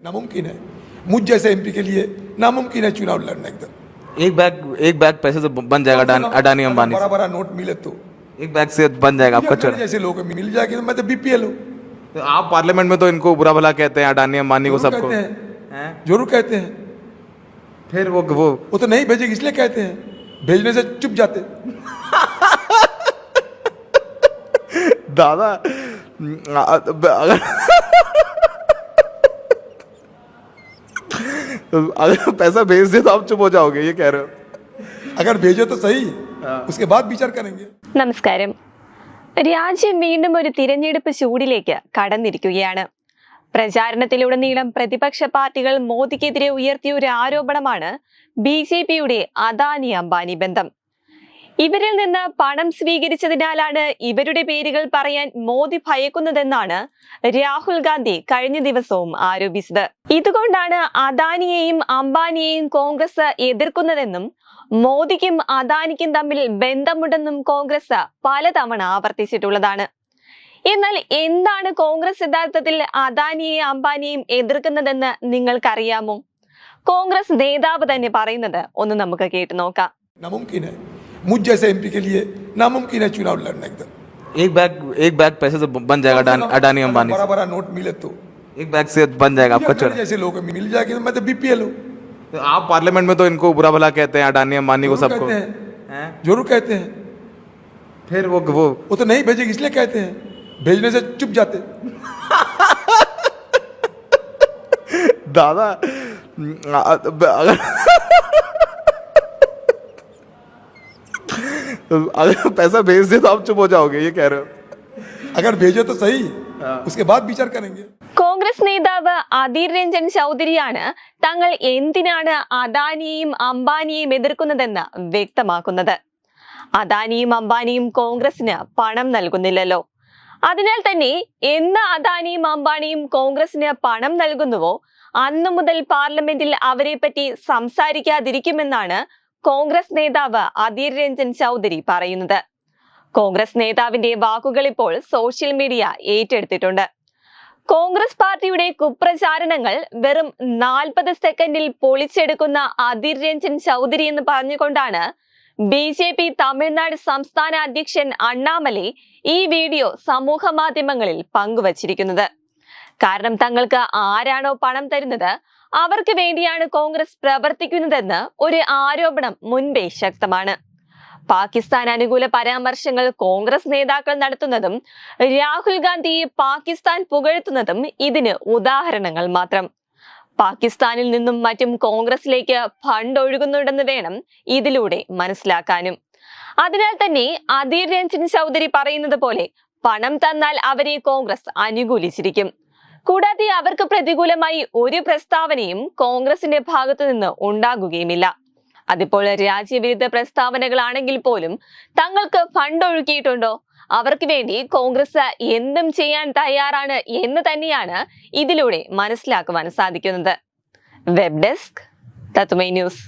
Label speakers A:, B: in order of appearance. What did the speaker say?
A: नामुमकिन है, मुझ जैसे एमपी के लिए नामुमकिन है चुनाव लड़ना एकदम।
B: एक बैग पैसे से बन जाएगा अडानी अंबानी
A: बड़ा बड़ा नोट मिले तो
B: एक बैग से बन जाएगा आपका चुनाव।
A: जैसे लोगों में मिल जाएगी तो मैं तो बीपीएल हूँ।
B: तो आप पार्लियामेंट में तो इनको बुरा भला कहते हैं, अडानी अंबानी को सबको
A: कहते हैं, जरूर कहते हैं।
B: फिर
A: वो तो नहीं भेजेगी इसलिए कहते हैं, भेजने से चुप जाते।
B: दादा अगर पैसा भेज दे तो आप चुप हो जाओगे, ये कह रहे हो?
A: अगर भेजो तो सही, उसके बाद विचार करेंगे।
C: നമസ്കാരം. രാജ്യം വീണ്ടും ഒരു തിരഞ്ഞെടുപ്പ് ചൂടിലേക്ക് കടന്നിരിക്കുകയാണ്. പ്രചാരണത്തിലുടനീളം പ്രതിപക്ഷ പാർട്ടികൾ മോദിക്കെതിരെ ഉയർത്തിയ ഒരു ആരോപണമാണ് ബിജെപിയുടെ അദാനി അംബാനി ബന്ധം. ഇവരിൽ നിന്ന് പണം സ്വീകരിച്ചതിനാലാണ് ഇവരുടെ പേരുകൾ പറയാൻ മോദി ഭയക്കുന്നതെന്നാണ് രാഹുൽ ഗാന്ധി കഴിഞ്ഞ ദിവസവും ആരോപിച്ചത്. ഇതുകൊണ്ടാണ് അദാനിയെയും അംബാനിയെയും കോൺഗ്രസ് എതിർക്കുന്നതെന്നും മോദിക്കും അദാനിക്കും തമ്മിൽ ബന്ധമുണ്ടെന്നും കോൺഗ്രസ് പലതവണ ആവർത്തിച്ചിട്ടുള്ളതാണ്. എന്നാൽ എന്താണ് കോൺഗ്രസ് യഥാർത്ഥത്തിൽ അദാനിയെയും അംബാനിയെയും എതിർക്കുന്നതെന്ന് നിങ്ങൾക്കറിയാമോ? കോൺഗ്രസ് നേതാവ് തന്നെ പറയുന്നത് ഒന്ന് നമുക്ക് കേട്ടു നോക്കാം.
A: नामुमकिन है, मुझ जैसे एमपी के लिए नामुमकिन है चुनाव लड़ना एकदम।
B: एक बैग पैसे से बन जाएगा अडानी अंबानी
A: बड़ा बड़ा नोट मिले तो
B: एक बैग से बन जाएगा आपका चुनाव।
A: जैसे लोगों में मिल जाएगी तो मैं तो बीपीएल हूँ।
B: तो आप पार्लियामेंट में तो इनको बुरा भला कहते हैं, अडानी अंबानी को सबको
A: जरूर कहते हैं।
B: फिर
A: वो तो नहीं भेजेगी इसलिए कहते हैं, भेजने से चुप जाते।
B: दादा अगर पैसा भेज दे तो आप चुप हो जाओगे, ये कह रहे हो?
A: अगर भेजो तो सही, उसके बाद विचार करेंगे।
C: കോൺഗ്രസ് നേതാവ് അധീർ രഞ്ജൻ ചൗധരിയാണ് തങ്ങൾ എന്തിനാണ് അദാനിയെയും അംബാനിയെയും എതിർക്കുന്നതെന്ന് വ്യക്തമാക്കുന്നത്. അദാനിയും അംബാനിയും കോൺഗ്രസിന് പണം നൽകുന്നില്ലല്ലോ. അതിനാൽ തന്നെ എന്ന് അദാനിയും അംബാനിയും കോൺഗ്രസിന് പണം നൽകുന്നുവോ അന്നു മുതൽ പാർലമെന്റിൽ അവരെ പറ്റി സംസാരിക്കാതിരിക്കുമെന്നാണ് കോൺഗ്രസ് നേതാവ് അധീർ രഞ്ജൻ ചൗധരി പറയുന്നത്. കോൺഗ്രസ് നേതാവിന്റെ വാക്കുകൾ ഇപ്പോൾ സോഷ്യൽ മീഡിയ ഏറ്റെടുത്തിട്ടുണ്ട്. കോൺഗ്രസ് പാർട്ടിയുടെ കുപ്രചാരണങ്ങൾ വെറും 40 സെക്കൻഡിൽ പൊളിച്ചെടുക്കുന്ന അധീർ രഞ്ജൻ ചൗധരി എന്ന് പറഞ്ഞുകൊണ്ടാണ് ബിജെപി തമിഴ്നാട് സംസ്ഥാന അധ്യക്ഷൻ അണ്ണാമലൈ ഈ വീഡിയോ സമൂഹ മാധ്യമങ്ങളിൽ പങ്കുവച്ചിരിക്കുന്നത്. കാരണം തങ്ങൾക്ക് ആരാണോ പണം തരുന്നത് അവർക്ക് വേണ്ടിയാണ് കോൺഗ്രസ് പ്രവർത്തിക്കുന്നതെന്ന് ഒരു ആരോപണം മുൻപേ ശക്തമാണ്. പാകിസ്ഥാൻ അനുകൂല പരാമർശങ്ങൾ കോൺഗ്രസ് നേതാക്കൾ നടത്തുന്നതും രാഹുൽ ഗാന്ധിയെ പാകിസ്ഥാൻ പുകഴ്ത്തുന്നതും ഇതിന് ഉദാഹരണങ്ങൾ മാത്രം. പാകിസ്ഥാനിൽ നിന്നും മറ്റും കോൺഗ്രസിലേക്ക് ഫണ്ട് ഒഴുകുന്നുണ്ടെന്ന് വേണം ഇതിലൂടെ മനസ്സിലാക്കാനും. അതിനാൽ തന്നെ അധീർ രഞ്ജൻ ചൗധരി പറയുന്നത് പോലെ പണം തന്നാൽ അവരെ കോൺഗ്രസ് അനുകൂലിച്ചിരിക്കും. കൂടാതെ അവർക്ക് പ്രതികൂലമായി ഒരു പ്രസ്താവനയും കോൺഗ്രസിന്റെ ഭാഗത്തു നിന്ന് ഉണ്ടാകുകയുമില്ല. അതിപ്പോൾ രാജ്യവിരുദ്ധ പ്രസ്താവനകളാണെങ്കിൽ പോലും തങ്ങൾക്ക് ഫണ്ട് ഒഴുക്കിയിട്ടുണ്ടോ, അവർക്ക് വേണ്ടി കോൺഗ്രസ് എന്തും ചെയ്യാൻ തയ്യാറാണ് എന്ന് തന്നെയാണ് ഇതിലൂടെ മനസ്സിലാക്കുവാൻ സാധിക്കുന്നത്. വെബ് ഡെസ്ക് തത്വമൈ ന്യൂസ്.